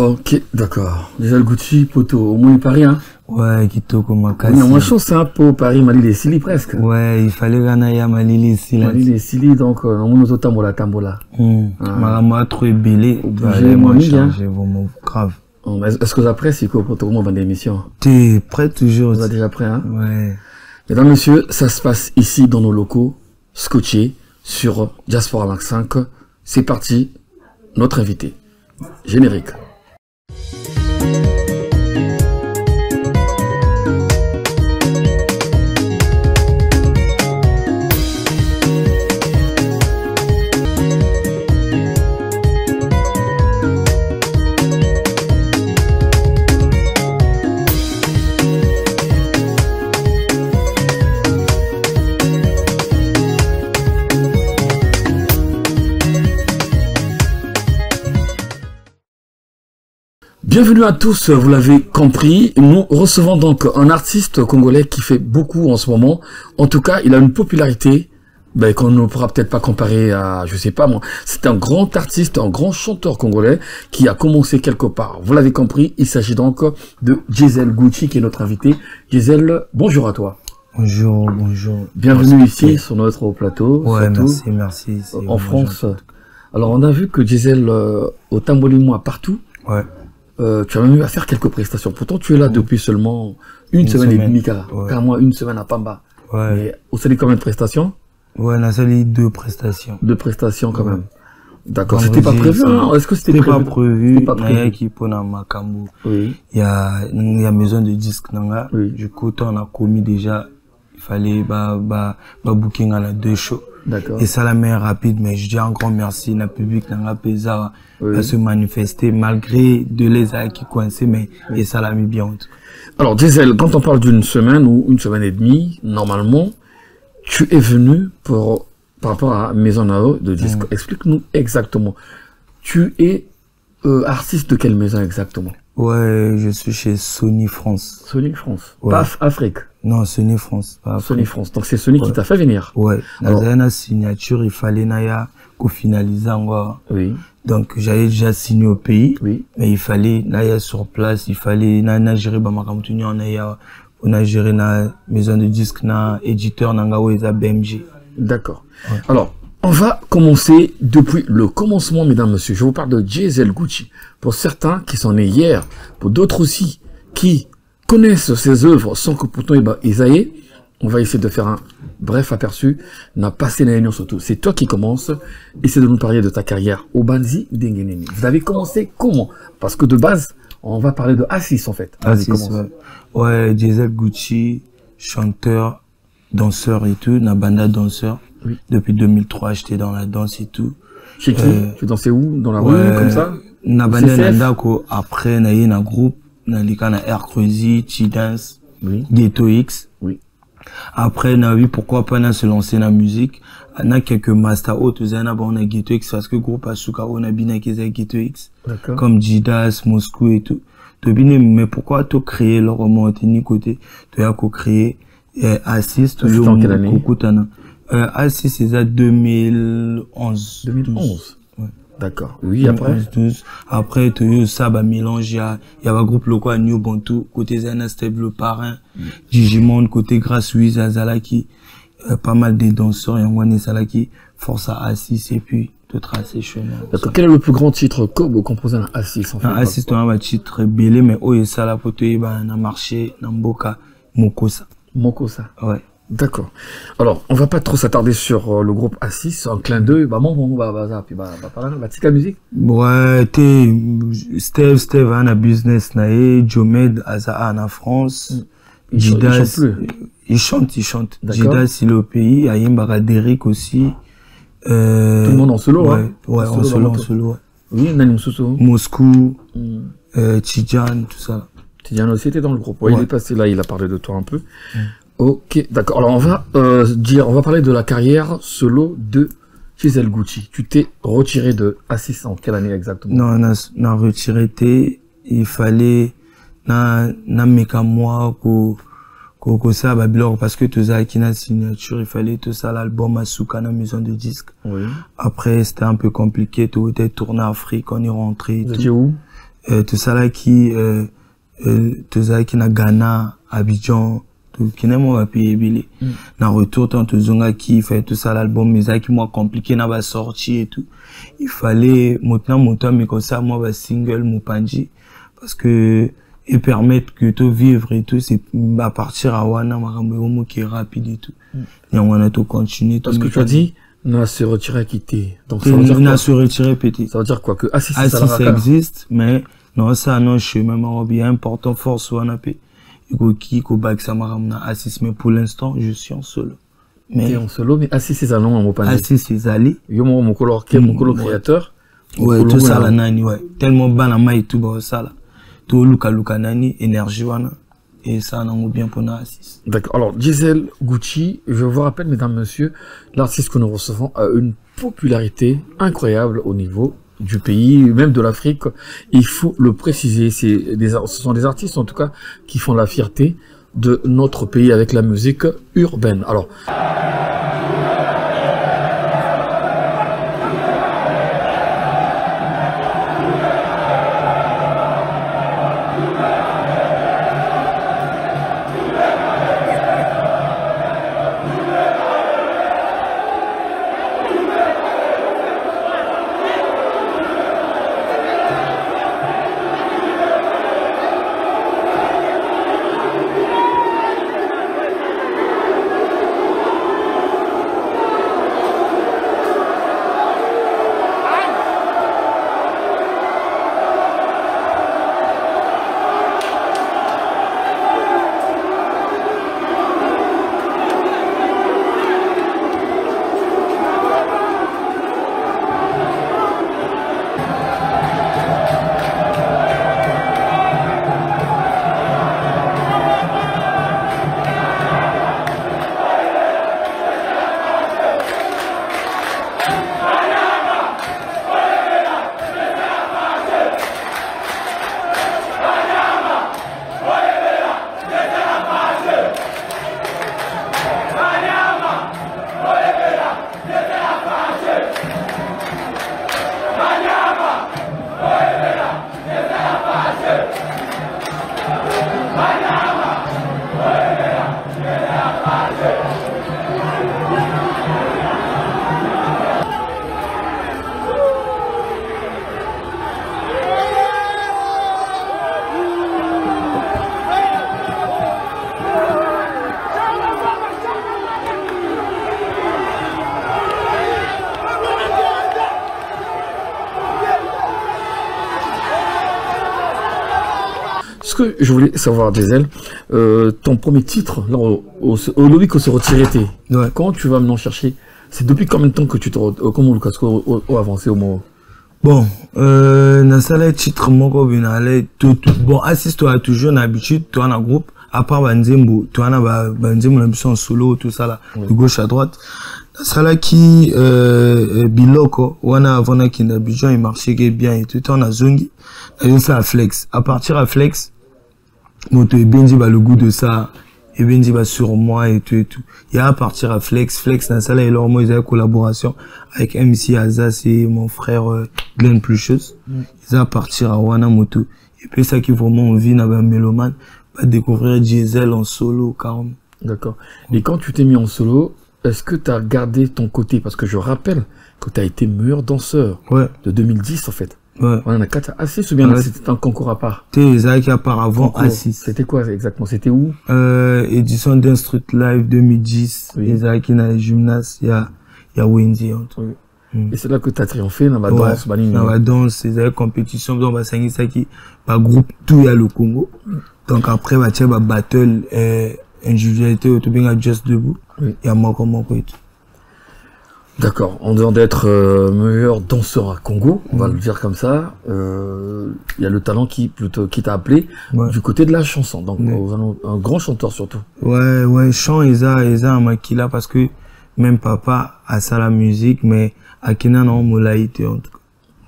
Ok, d'accord. Déjà le Gucci, poto, au moins Paris, hein. Ouais, Kitoko Makasi. On a moins chance, hein, pour Paris, Mali les Sili presque. Ouais, il fallait Ranaya Mali les Sili. Mali les Sili, donc, on nous autant tambola tambola. Marama trop ébélé. J'ai mon changé vraiment grave. Est-ce que vous appréciez quoi pour tout le monde dans l'émission? T'es prêt toujours? Vous êtes déjà prêt, hein? Ouais. Mesdames, messieurs, ça se passe ici dans nos locaux, scotchés, sur Diaspora Max 5. C'est parti, notre invité. Générique. Bienvenue à tous, vous l'avez compris, nous recevons donc un artiste congolais qui fait beaucoup en ce moment. En tout cas, il a une popularité qu'on ne pourra peut-être pas comparer à, je sais pas moi. C'est un grand artiste, un grand chanteur congolais qui a commencé quelque part. Vous l'avez compris, il s'agit donc de Diesel Gucci qui est notre invité. Diesel, bonjour à toi. Bonjour, bonjour. Bienvenue ici sur notre plateau. Ouais, merci. En France. Alors on a vu que Diesel au Tambolimoi partout. Ouais. Tu as même eu à faire quelques prestations. Pourtant, tu es là depuis seulement une semaine et demie, carrément une semaine à Pamba. Ouais. Mais au sein de combien de prestations? Ouais, on a sali 2 prestations. 2 prestations quand même. D'accord. C'était pas prévu, hein? Est-ce que c'était pas prévu? Pas prévu. Qui pour Makambo. Oui. Il y a maison de disques, nanga. Oui. Du coup, on a commis déjà, il fallait, booking à la 2 shows. D'accord. Et ça la main rapide, mais je dis un grand merci, la public, n'a pas à se manifester, malgré de les qui coincés, mais, et ça l'a mis bien en tout. Alors, Diesel, quand on parle d'une semaine ou une semaine et demie, normalement, tu es venu par rapport à Maison Nao de disques. Explique-nous exactement. Tu es artiste de quelle maison exactement? Ouais, je suis chez Sony France. Sony France. Ouais. Pas Afrique. Non, Sony France. Pas Sony France. Donc c'est Sony qui t'a fait venir. Ouais. Alors, dans la signature, il fallait qu'on finalise encore. Oui. Donc j'avais déjà signé au pays. Oui. Mais il fallait naya sur place, il fallait gérer on a géré la maison de disques, na éditeur nanga weza BMG. D'accord. Ouais. Alors, on va commencer depuis le commencement, mesdames, messieurs. Je vous parle de Diesel Gucci. Pour certains qui sont nés hier, pour d'autres aussi qui connaissent ses œuvres sans que pourtant ils aillent, on va essayer de faire un bref aperçu. N'a passé l'année surtout. C'est toi qui commences. Essaie de nous parler de ta carrière au Banzi Dengenemi. Vous avez commencé comment? Parce que de base, on va parler de Assis en fait. Assis, ouais, Diesel Gucci, chanteur, danseur et tout, na banda danseur. Oui. Depuis 2003, j'étais dans la danse et tout. Chez qui? Tu dansais où? Dans la rue, comme ça? Na banda nandako, après, na yé na groupe, na lika na Air Crazy, Chi-Dance, Ghetto X. Oui. Après, na vu pourquoi pas na se lancer na musique. Na quelques master hautes, on a Ghetto X, parce que groupe Asuka, on a bien qu'ils Ghetto X. Comme Jidas, Moscou et tout. Mais pourquoi tu créer le roman ni côté? Tu as co-créé, Assis, toujours en quelle année? Assis, c'est à 2011. 2011. Ouais. D'accord. Oui, après. 12. Après, tu as eu ça, mélange, il y a un groupe local à New Bantu, côté Zana Stable, le parrain, Digimon, côté Grâce-Louise, Azalaki, pas mal de danseurs, Yangwane Salaki, Force à Assis, et puis, tout tracé chemin. D'accord. Quel est le plus grand titre que vous composez dans Assis, en fait? Assis, tu as un titre belé, mais oh, et ça, la photo, on a marché, Namboka, Mokosa. Mokosa. Ouais. D'accord. Alors, on va pas trop s'attarder sur le groupe Assis. En clin d'œil, la musique. Ouais, Steve, a business, Jomed, Aza, en France. Jidas, il chante. Jidas, il est au pays. Ayimba, Derek aussi. Tout le monde en solo, hein? Ouais, en solo. Oui, Nanim Soso. Moscou, Tidjan, tout ça. Tidjan aussi était dans le groupe. Ouais, il est passé là, il a parlé de toi un peu. Ok, d'accord. Alors on va parler de la carrière solo de Diesel Gucci. Tu t'es retiré de Assis en quelle année exactement? Non, on a retiré, il fallait, na meka moi, ça, parce que tout ça, qui n'a signature, il fallait tout ça, l'album Asuka, na maison de disques. Oui. Après, c'était un peu compliqué, tout était tourné en Afrique, on est rentré. Vous étiez où? tout ça là qui na Ghana, Abidjan, tout qui n'a pas payé billet. Na retour tant tout zonga qui fait tout ça l'album mais ça qui moi compliqué na va sortir et tout. Il fallait maintenant monter mais comme ça moi va single mon panji parce que et permettre que tu vivre et tout c'est à partir à wana marambo qui est rapide et tout. Et on a tout continuer. Parce que tu as dit n'a se retirer quitter. Donc ça veut dire n'a se retirer petit. Ça veut dire quoi que si ça existe mais non ça non je suis même bien important force wana pe. Qui back ça maramna assis mais pour l'instant je suis en solo. Mais en solo mais assis c'est allons en mopane. Assis c'est allé. Yo mon color qui mon color créateur. Ouais tout ça la nani ouais. Tellement bana mai tout ba ça là. Tout luka nani énergie wana et ça non bien pour na assis. D'accord. Alors Gisèle Gucci, je vous rappelle mesdames messieurs, l'artiste que nous recevons a une popularité incroyable au niveau du pays, même de l'Afrique, il faut le préciser. Ce sont des artistes en tout cas qui font la fierté de notre pays avec la musique urbaine. Alors ce que je voulais savoir, Gisèle, ton premier titre, là, au lobby qu'on s'est retiré, quand tu vas maintenant chercher, c'est depuis combien de temps que tu te comment le casque au avancé au mot? Bon, dans ça, titre, bon, assiste-toi toujours, on a l'habitude, toi, on a groupe, à part Banzembo, toi, on a Banzembo, on a en solo, tout ça, là, de gauche à droite. Dans ça, là, qui, Biloko, on a avant qui n'a Abidjan, il marchait bien et tout, on a Zongi, on a fait à Flex. À partir à Flex, moto et Benji, le goût de ça, et Benji va sur moi et tout et tout. Il y a à partir à Flex, dans ça, là, et leur, moi, ils avaient collaboration avec MC Azaz et mon frère, Glenn Pluchus. Ils ont à partir à Wana Moto. Et puis, ça qui vraiment envie, n'a pas un mélomane, va découvrir Gisèle en solo, carrément. D'accord. Et quand tu t'es mis en solo, est-ce que tu as gardé ton côté? Parce que je rappelle que tu as été meilleur danseur. Ouais. De 2010, en fait. Ouais. On en a 4 assis ou bien c'était un concours à part? C'était qui à part avant assis. C'était quoi exactement? C'était où? Édition d'un Street Live 2010. Oui. Les qui dans les gymnases, il y a Wendy. Et c'est là que tu as triomphé dans la danse, dans la danse, les compétitions, dans la qui, groupe tout y a le Congo. Donc après, il y a battle, individualité, tout bien Just Debout. Il y a moi et tout. D'accord. En dehors d'être meilleur danseur à Congo, on va le dire comme ça, il y a le talent qui t'a appelé du côté de la chanson. Donc un grand chanteur surtout. Ouais, chant Eza un makila parce que même papa a ça la musique, mais à Kenya non molaïté en tout cas.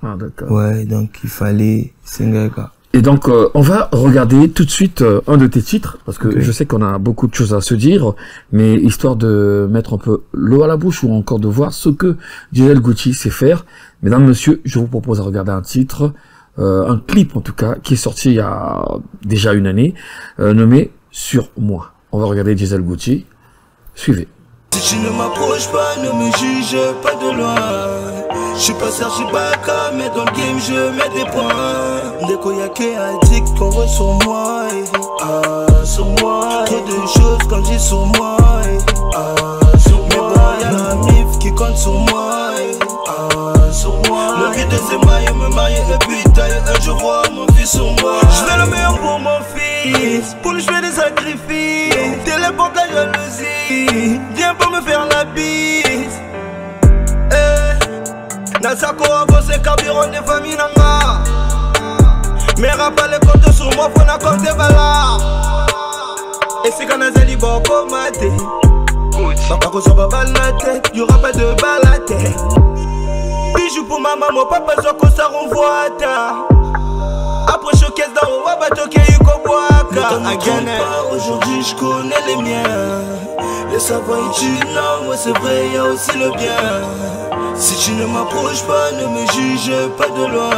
Ah d'accord. Ouais, donc il fallait Sengaka. Et donc, on va regarder tout de suite un de tes titres, parce que je sais qu'on a beaucoup de choses à se dire, mais histoire de mettre un peu l'eau à la bouche ou encore de voir ce que Gisèle Gucci sait faire. Mesdames, messieurs, je vous propose de regarder un titre un clip en tout cas, qui est sorti il y a déjà une année, nommé Sur moi. On va regarder Diesel Gucci. Suivez. Si tu ne m'approches pas, ne me juge pas de loin. Je suis pas Serge Ibaka, mais dans le game je mets des points. Des koyakés addicts qu'on voit sur moi. Sur moi. Trop de choses quand j'ai sur moi. Sur moi. Y'a la mif qui compte sur moi. Sur moi. Le but de ces mailles, me marier et puis tailler. Je vois mon fils sur moi. Je fais le meilleur pour mon fils. Pour lui je fais des sacrifices. Dès l'époque la jalousie. Viens pas me faire la bise. Nasako avance carburant des familles nanga. Mais rapa les comptes sur moi, faut na compte bala. Et c'est quand Nazali boko maté. Papa qu'on s'en va balle la tête, y'aura pas de balle à tête. Bijou pour ma maman, papa soit qu'on s'en renvoie ta. Après showcase dans le wabato qui est yuko boaka. Aujourd'hui je connais les miens. Le savoir est une langue, ouais c'est vrai, y'a aussi le bien. Si tu ne m'approches pas, ne me juge pas de loin.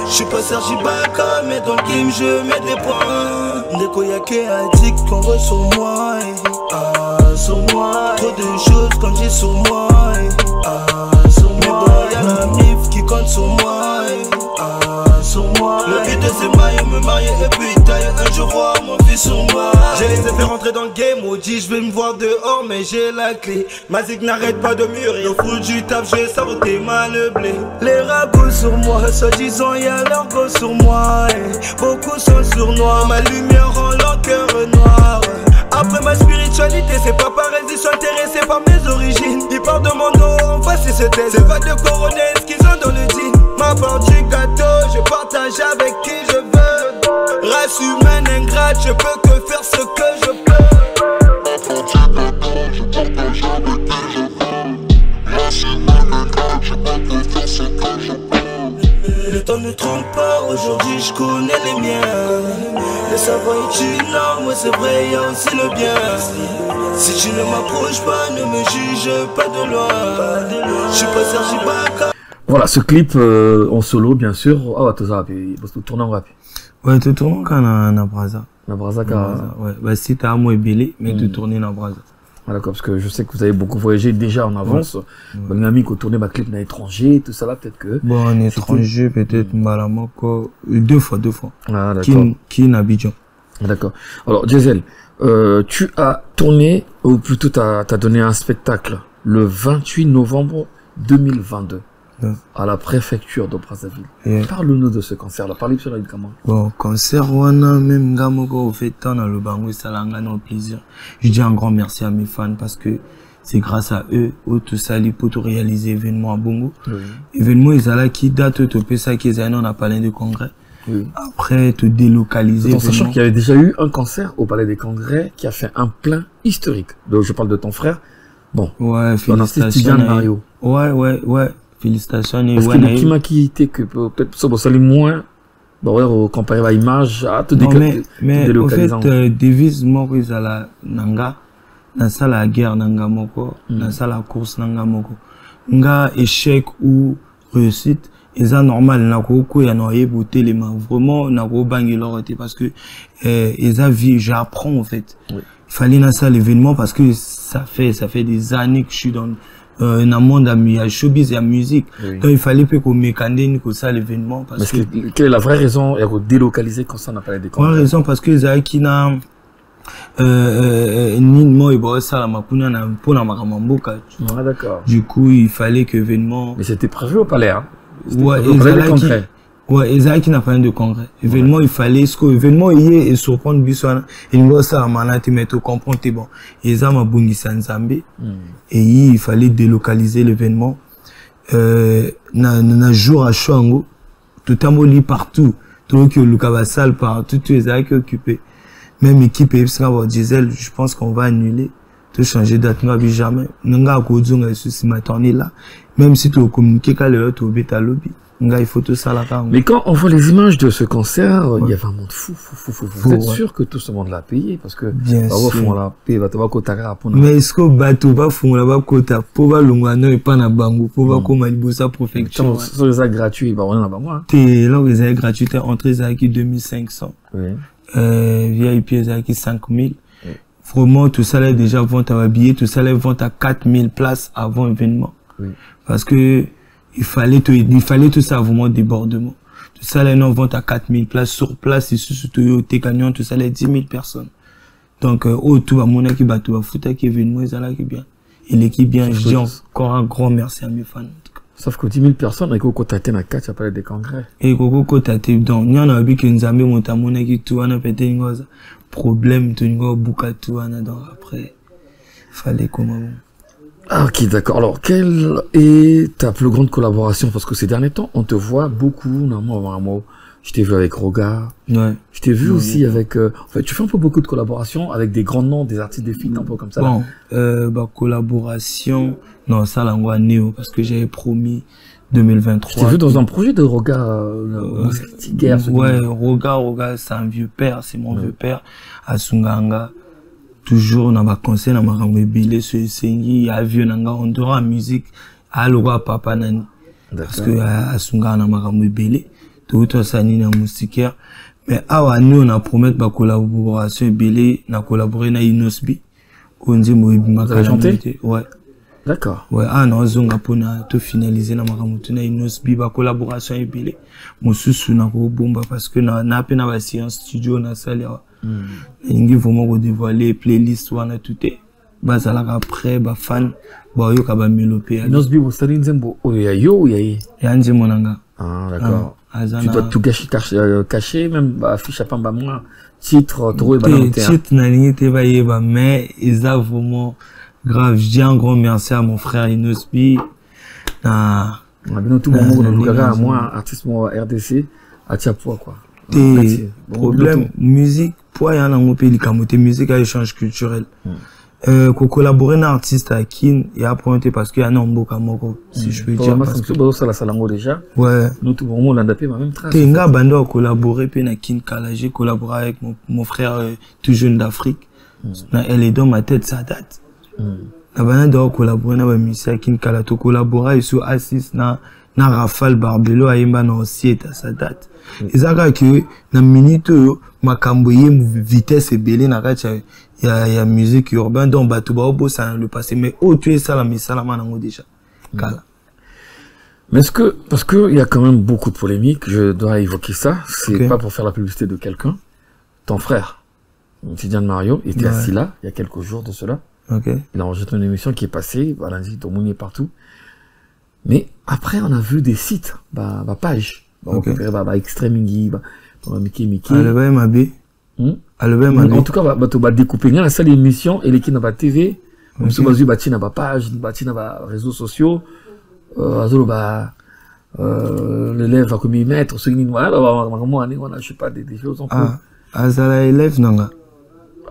Je suis pas Serge Ibaka, mais dans le game je mets des points. Des koyakés addicts qu'on voit sur moi. Sur moi. Trop de choses quand j'ai sur moi. Sur moi. Y'a la mif qui compte sur moi. Sur moi. Le but de ces mailles, me marier et puis tailler. Un jour voir mon fils sur moi. J'ai les fait rentrer dans le game, maudit, je vais me voir dehors, mais j'ai la clé. Ma zig n'arrête pas de mûrir, au fou du taf, j'ai saboté mal le blé. Les ragots sur moi, soi-disant y'a leur go sur moi. Beaucoup sont sournois, ma lumière rend leur cœur noir. Après ma spiritualité, c'est pas pareil, ils sont intéressés par mes origines. Ils parlent de mon dos, en face ils se taisent. C'est pas de coronel, ce qu'ils ont dans le jean. Ma part du gâteau, je partage avec qui je veux. Race humaine ingrate, je peux que faire ce que je peux. Le temps ne trompe pas, aujourd'hui je connais les miens. Le savoir est une langue, ouais c'est vrai, y'a aussi le bien. Si tu ne m'approches pas, ne me juge pas de loin. Je suis pas Serge Ibaka. Voilà, ce clip en solo, bien sûr. Ah, tu as tourné en rap. Ouais, tu tournes quand na Braza. Na Braza, ouais. Bah, si t'as un mot belé, mais tu tournes na Braza. Ah, d'accord, parce que je sais que vous avez beaucoup voyagé déjà en avance. Mon ami qui a tourné ma clip dans l'étranger, tout ça là, peut-être que. Bon, en étranger, peut-être, Malamoko, deux fois. Ah, d'accord. Qui n'a Abidjan. D'accord. Alors, Diesel, tu as tourné, ou plutôt t'as donné un spectacle le 28 novembre 2022. À la préfecture de Brazzaville. Parle-nous de ce concert-là. Parle-nous sur la comment. Bon, concert, wana, même Gamoko, au fait, tant dans le bango, ça l'a un plaisir. Je dis un grand merci à mes fans parce que c'est grâce à eux, tout ça, pour tout réaliser événement à Bongo. Événement, ils allaient qui date, tout ça, qu'ils allaient, on a parlé de congrès. Après, te délocaliser. En sachant qu'il y avait déjà eu un concert au Palais des Congrès qui a fait un plein historique. Donc, je parle de ton frère. Bon. Ouais, félicitations. Mario. Ouais. Félicitations. Parce que le climat qui était que peut-être ça va salir moins. Bon, ouais, comparé à l'image, à tout mais en fait, devise, moi, ils à la nanga, dans ça la guerre nanga moko, dans ça la course nanga moko. Nga échec ou réussite, ils sont normal, n'a pas y a noyé beauté les mains. Vraiment, n'a pas bangé leur été parce que, ils ont vu, j'apprends, en fait. Il fallait dans ça l'événement parce que ça fait des années que je suis dans un monde à showbiz et à musique. Donc il fallait qu'on mécanise que ça l'événement parce que quelle est la vraie raison de délocaliser quand ça n'a pas été congrès? La vraie raison parce que les qui n'a ni moi et bon ça la makuna na pour la makamamboka. Ah d'accord. Du coup il fallait que l'événement. Mais c'était prévu au palais hein. Ouais, au palais des congrès. Ouais, Esaïe qui n'a pas de congrès. Événement, il fallait, ce que événement, il y a, surprendre Bissouana, et nous, ça, à manate, mais tu comprends, t'es bon. Esa m'a bungi Sanzambe, et il fallait délocaliser l'événement, na jour à Chouango, tout à moli partout, tout que le Kabassal partout, tout Esaïe qui est occupé. Même équipe, Diesel, je pense qu'on va annuler, tout changer date, nous, jamais. Nous, on a là, même si tu as communiqué, quand le tu au bêta lobby. il faut tout ça là. Mais quand on voit les images de ce concert, il y avait un monde fou. Vous êtes sûr que tout ce monde l'a payé? Parce que, bien sûr. Mais est-ce que bateau va fond là-bas, kota, pour va l'ongano et pas na bango, pour va comme Alibosa Profection. C'est ça gratuit, bah, on a pas moi. T'es là, les aides gratuites, entrée, ça qui 2500. Oui. VIP, ça qui 5000. Vraiment, tout ça là, déjà, vente à billets, tout ça là, vente à 4000 places avant l'événement. Oui. Parce que, il fallait tout ça vraiment débordement. Tout ça là, non, vente à 4000 places sur place, et surtout, t'es gagnant, tout ça là, 10 000 personnes. Donc, tout à mon équipe, tout va foutre qui événement, ça là, qui bien. Et l'équipe bien, je dis encore un grand merci à mes fans. Sauf que 10 000 personnes, avec Coco Tate na 4, ça parle des congrès. Et Coco Tate, donc, il y en a vu qu'une zambe monte à mon équipe, tout, on a pété une chose. Problème, tout, une chose, bouca, tout, on a donc après. Fallait comment. Ah, ok, d'accord. Alors, quelle est ta plus grande collaboration? Parce que ces derniers temps, on te voit beaucoup, normalement, je t'ai vu avec Roga. Ouais. Je t'ai vu aussi avec, en fait, tu fais un peu beaucoup de collaborations avec des grands noms, des artistes, des filles, un peu comme ça. Bon, bah, collaboration, non, ça, là, on Néo, parce que j'avais promis 2023. Je t'ai vu dans un projet de Roga, ouais, Roga, c'est un vieux père, c'est mon vieux père, à Sunganga. Toujours, dans ma conseil, dans ma rambébélé, sur Sengi, à vieux, nanga, on dora musique, à l'oua, papa, nani. Parce que, à Sunganga, dans ma rambébélé. Tout ça ni na moustiquaire mais awa nous on a promettre ba collaboration belé na collaborer na Inosbi on dit moi m'a chanté ouais d'accord ouais non zonga pona to finaliser na makamutu na Inosbi ba collaboration belé mususu na ko bomba parce que na pena ba séance studio na salle ngi vraiment ko dévoiler playlist wana tout est bazala après ba fan ba yo ka ba mélopé Inosbi bo sali nzembo oya yo yayi yanze monanga ah d'accord. Tu dois tout cacher, même affiche à Pamba moi, titre, trouver titre n'a rien été mais ils ont vraiment grave. Je dis un grand merci à mon frère Inosbi. On a bien tout le monde, moi, artiste moi RDC, à Tiapoua quoi. Problème, musique, poids, y'en a un pays, les musique à échange culturel. Qu'on collabore na artiste à Kin et apprendre parce qu'il y a un mboka moko si je peux dire parce que ça la salango déjà ouais nous tout vraiment l'andapé ma même trace t'es nga bando collaborer pe na Kin Kala j'ai collaboré avec mon frère tout jeune d'Afrique elle est dans ma tête ça date na bando collaborer na ba musicien Kin Kala to collaborer sur Assis na Rafale Barbelo ayemba na aussi ça date ezaka que na minute makambo ye vitesse ebele na kati il y a musique urbaine donc bato ba obo ça le passé mais tu es ça la misalama nango déjà kala. Mais est-ce que parce que il y a quand même beaucoup de polémiques, je dois évoquer ça, c'est pas pour faire la publicité de quelqu'un, ton frère Tidiane Mario était assis là il y a quelques jours de cela. Il a enregistré une émission qui est passée, voilà, tout le monde est partout. Mais après on a vu des sites, page, extrêming, Mickey. En tout cas, tu vas découper la salle d'émission et l'équipe n'a pas TV. Comme ça, tu vas na page, tu vas réseaux sociaux. L'élève va comme y mettre, ce qui nous voilà, je sais pas des choses en cours. Azala élève nanga.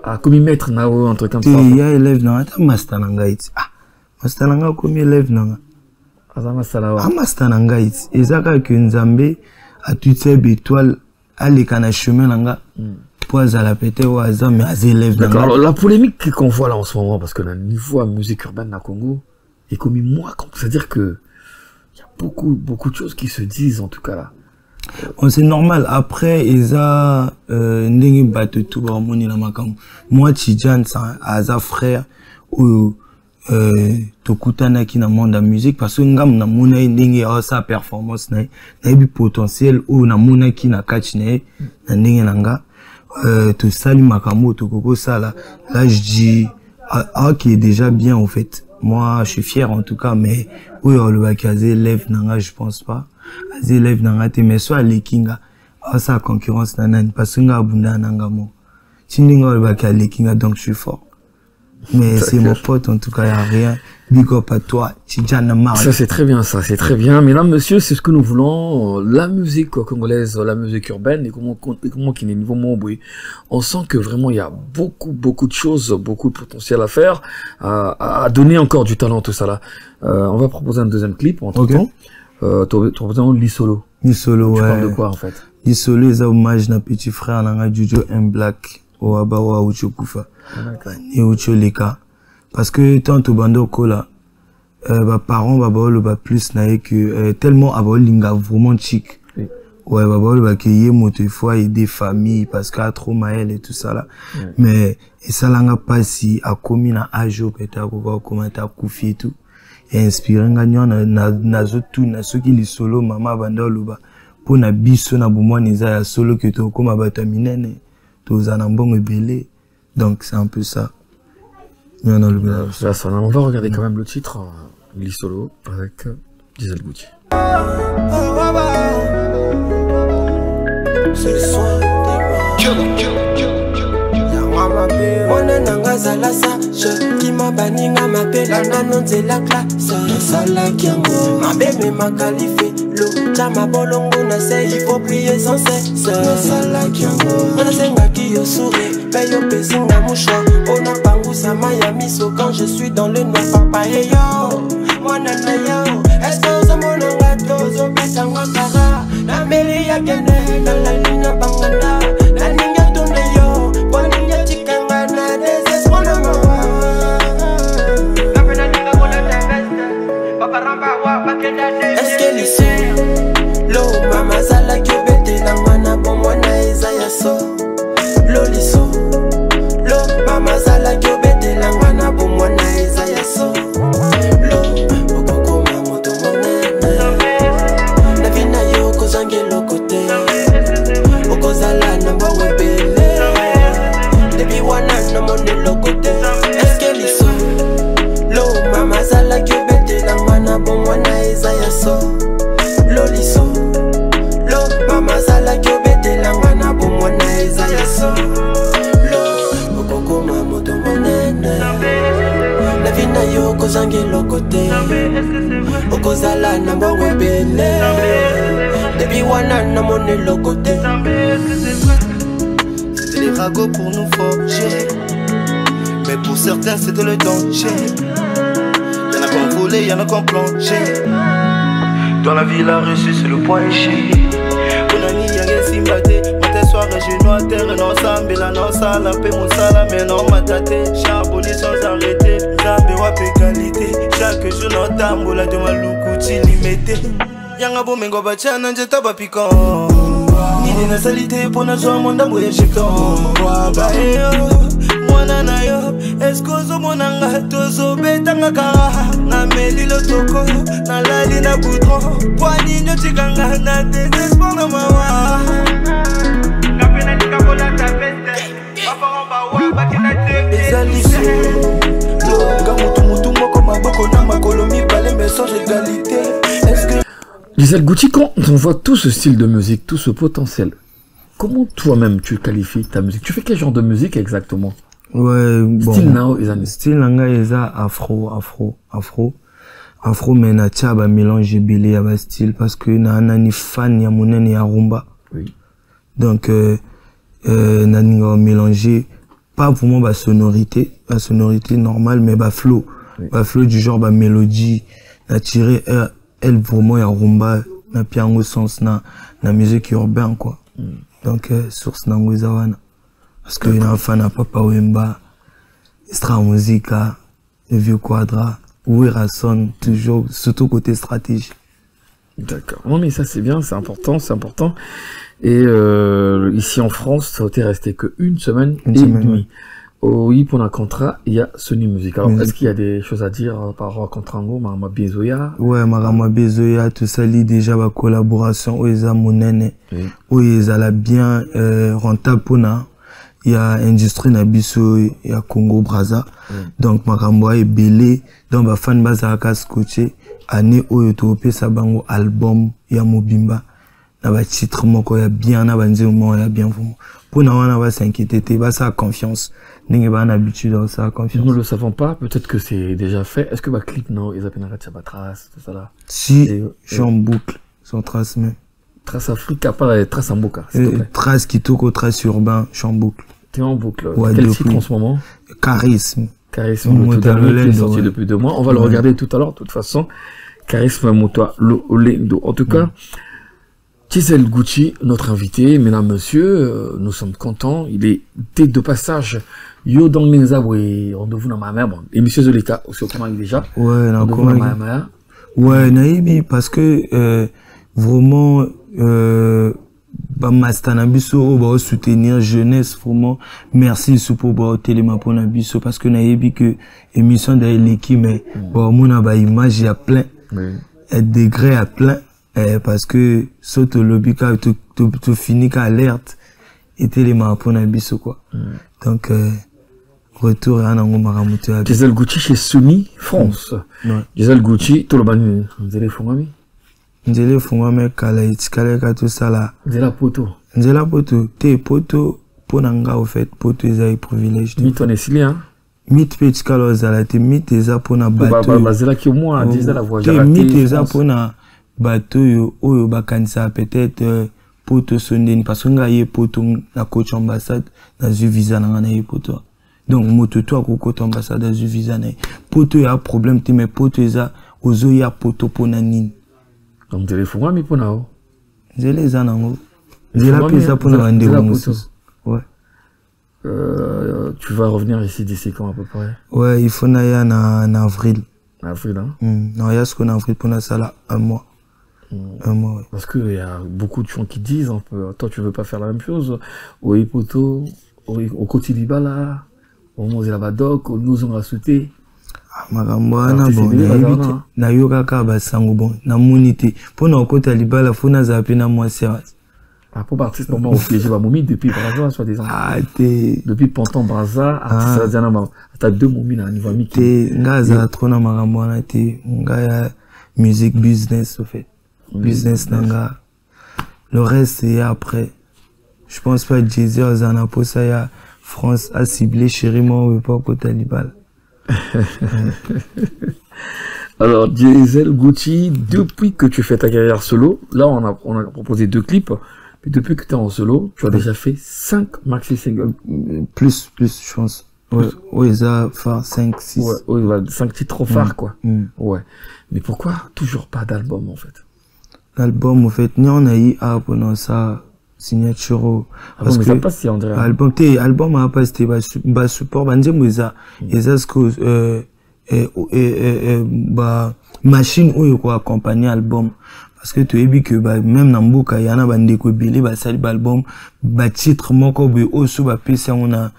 Ah, comme y mettre na un truc comme ça. Il y a élève nanga, ta master nanga it. Ah, master nanga comme élève nanga. Azama sala wa. Ah, master nanga it. Ezaka que Nzambe a toutes ces étoiles à l'écana chemin nanga. À la pété ou à mais à élèves. Alors, la polémique qu'on voit là en ce moment, parce que le niveau à musique urbaine à Congo est commis moins, c'est-à-dire que il y a beaucoup de choses qui se disent en tout cas là. C'est normal. Après, ils ont n'engi battu tout le monde la makam. Moi, Tidjane, c'est un frère ou tokutana qui na monde de musique parce que ngam na mona n'engi a sa performance na bi potentiel ou na mona qui na catch na n'engi nanga. Tout ça, Makamoto, Coco, ça, là, je dis, qui est déjà bien, en fait. Moi, je suis fier, en tout cas, mais, oui, on le va caser, élève, nanga, je pense pas. Élève, nanga, mais soit les kinga, ça, concurrence, nanan, parce que nga, abunda, nanga, mo. Tindinga, on le va caser les kinga, donc je suis fort. Mais c'est mon pote, en tout cas, il n'y a rien. Big up à toi, Tidjane Mario. Ça, c'est très bien, ça, c'est très bien. Mesdames, messieurs, c'est ce que nous voulons. La musique congolaise, la musique urbaine, et comment qui est niveau Montbouy. On sent que vraiment, il y a beaucoup de choses, beaucoup de potentiel à faire, à donner encore du talent, tout ça là. On va proposer un deuxième clip, entre temps. Tu représentes Lisolo. Lisolo, ouais. Tu parles de quoi, en fait? Lisolo, c'est un hommage à petit frère, à Jojo M. Black, au Abawa, au Chokufa. Et au Choleka. Parce que, tant au bando, là, parents, bah, plus, naïe que, tellement, linga vraiment chic. Oui. Ouais, bah, que yé, moto, fois, et des familles, parce qu'il y a trop maël et tout ça, là. Oui. Mais, et ça, là, pas si, à commis, na ajo, peut-être, comment t'as koufi et tout. Et inspiré, na tout, na ceux qui les solo, maman, banda, loba. Pour na biso, na boumou, neza, solo, que t'as, comme, abatamine, t'os anambong, belé. Donc, c'est un peu ça. On va regarder quand même le titre, Lisolo, avec Diesel Gucci. C'est le soin des qui m'a banni, m'appelle la classe. Sala Kiango, ma bébé m'a qualifié. L'eau, Chama Bolongo, il faut prier sans cesse. Sala Kiango, on a senga qui yo sourit, paye au pesinga mouchoir. On a pangousa Miami, so quand je suis dans le noir, papa et yo. Moi nana yo, est-ce que ça mon angato, zo besa mwakara. La meli ya gene, dans la ligne banganda. La ninga tourne yo, bon ninga chikanga na désespoir de moi. La pena ninga kola ta veste, papa ramba wa bakeda de. Est-ce que lycée, lo mama zala kyobete na mwana bon mwana Isaiah so. Lo liso, lo mama zala kyobete na mwana bon mwana Isaiah so. Est-ce que l'issue l'eau mama zala kyobete na mwana bon mwana Isaiah so. L'eau l'issue l'eau mama zala kyobete na mwana bon mwana Isaiah so. L'eau okoko mamoto monene la vie na yo kozange lokote okozala na mbongo ebele debi wana na mone lokote. C'était les ragots pour nous forger. Mais pour certains c'était le danger. Y'en a qu'on volé, y'en a qu'on plongé. Dans la vie la réussite c'est le point échec. Onani yange simbate. Matin soir je noie terre non sambela non sala pe mon sala mais non matate. Charbonné sans arrêter. Zabe wap égalité. Chaque jour non tambola de malukuti limité. Yanga bo mengo bachana njeta ba piquant. Nini na salité pour na joie mon dambo ya chiton. Mwana yo, eskozo monanga tozo betanga kara. Na meli lo toko, na lali na boudron. Poani nyo chikanga na désespoir de mawa. Kapena nika kola ta veste. Papa ramba wa bakina te. Ezalisi Longa mutu moko maboko na makolomi pale message égalité. Est-ce que Diesel Gucci, quand on voit tout ce style de musique, tout ce potentiel, comment toi-même tu qualifies ta musique? Tu fais quel genre de musique exactement? Ouais, bon. Style nanga eza afro, mais na tchaba mélange belé ya ba style parce que na nani fan ya monene ya rumba. Oui. Donc na mélanger pas vraiment ba sonorité normale mais ba flow, oui. Ba flow du genre ba mélodie, na tiré elle vraiment ya rumba, na piango sens na musique urbaine quoi. Donc source nango ezawana. Parce que y a un fan à Papa Wemba, Extra Musica, le vieux Quadra, Ouirason, toujours, surtout côté stratégie. D'accord. Non mais ça c'est bien, c'est important. Et ici en France, ça a été resté que une semaine et demie. Oui, pour un contrat, il y a Sony Music. Alors, est-ce qu'il y a des choses à dire par rapport à Contrango, Marama Bezoya? Ouais, Marama Bezoya, tout ça, lit déjà la collaboration, où ils ont monene, où ils ont bien rentable pour nous. Il y a industrie nabiso, il y a Congo Brazza. Donc, Makamboa est belé. Donc, ma fan base à scotché. Année où il y a sabango album, il y a Mobimba. Il y a titre, il y a bien, il y a bien. Pour nous, on va s'inquiéter, il y a confiance. Nous avons l'habitude de ça, confiance. Nous ne le savons pas, peut-être que c'est déjà fait. Est-ce que le clip, non, ils appellent la trace, tout ça là? Si, je suis en boucle, sans trace même. Trace Afrique, à part trace en boucle. Trace qui toque au trace urbain, je suis en boucle. T'es en boucle. Ouais, quel titre en ce moment? Charisme. Charisme, le tout dernier qui est sorti depuis 2 mois. On va le regarder tout à l'heure, de toute façon. Charisme Moto Olendo. En tout cas, Diesel Gucci, notre invité, mesdames, messieurs, nous sommes contents. Il est dès de passage. Yo dans les arbres et rendez-vous dans ma mère. Bon, émission de l'état, aussi comment il est déjà. Ouais, rendez-vous dans ma mère. Ouais, naïbi, parce que, vraiment, bah, Mastanabiso, bah, soutenir jeunesse, vraiment, merci, pour, bah, téléma pour Nabiso, parce que naïbi que, émission d'équipe, mais, bah, mon, bah, image, il y a plein, degré à plein, parce que, saute le lobby, tu finis qu'à alerte, et téléma pour Nabiso, quoi. Donc, retour à Nango Maramutu. Diesel Gucci chez Sony France. Diesel Gucci, tout le monde, vous allez faire ami. Nzele fungwame kala itikale kato sala. Nzela poto. Nzela poto. Te poto, ponanga au fait, poto eza y privilège. Mit on est sili, hein? Mit pe itikale ozala, te mit eza pona bateau. Bazela ki au moins, disait la voie. Te mit eza pona bateau yo, oyo bakanisa peut-être, poto sondeni, parce que nga ye poto na coach ambassade, na zu visa na ye poto. Donc, moto to ako coach ambassade na zu visa na ye. Poto ya problème te, mais poto eza, ozo ya poto pona nini. Donc, tu les mais pour nous. Je les ai pisa pour nous. Ouais. Tu vas revenir ici d'ici quand à peu près? Ouais, il faut aller en avril. En avril, hein? Non, il y a ce qu'on a en avril pour nous, ça là, un mois. Un mois, ouais. Parce qu'il y a beaucoup de gens qui disent, un peu, toi, tu veux pas faire la même chose. Au Hipoto, au Kotiliba là, au Mosela Badoc, au Nous on a sauté. Magambana bon na yoka ka basango bon na monité pour na kota libala fona zapi na moi service pour artiste pour moi au piège ba momi depuis Braza soit des depuis Ponton Braza artiste Diana ma ta deux momi na niveau mi te ngaza trop na magambana te ngaya musique business au fait business nanga le reste c'est après je pense pas Jay-Z Ozana pour ça ya France a ciblé chérimont ou pas kota libala. Alors, Diesel Gucci, depuis que tu fais ta carrière solo, là on a proposé 2 clips, mais depuis que tu es en solo, tu as déjà fait 5 maxi singles. Plus, je pense. Ouais, ça, 5, 6. Ouais, 5 titres phares, quoi. Ouais. Mais pourquoi toujours pas d'album, en fait? L'album, en fait, ni on a eu à pendant ça, signature. Parce que ça passe, si on dirait. Album a pas été bas support, bah, n'djem ça, et ça, ce que, bah, machine ou quoi, accompagner album. Parce que tu as vu que, bah, même dans Mboka, y en a, bah, ndeko belé, bah, sali, bah, album, bah, titre, moko, bah, osu, bah, PC, on a,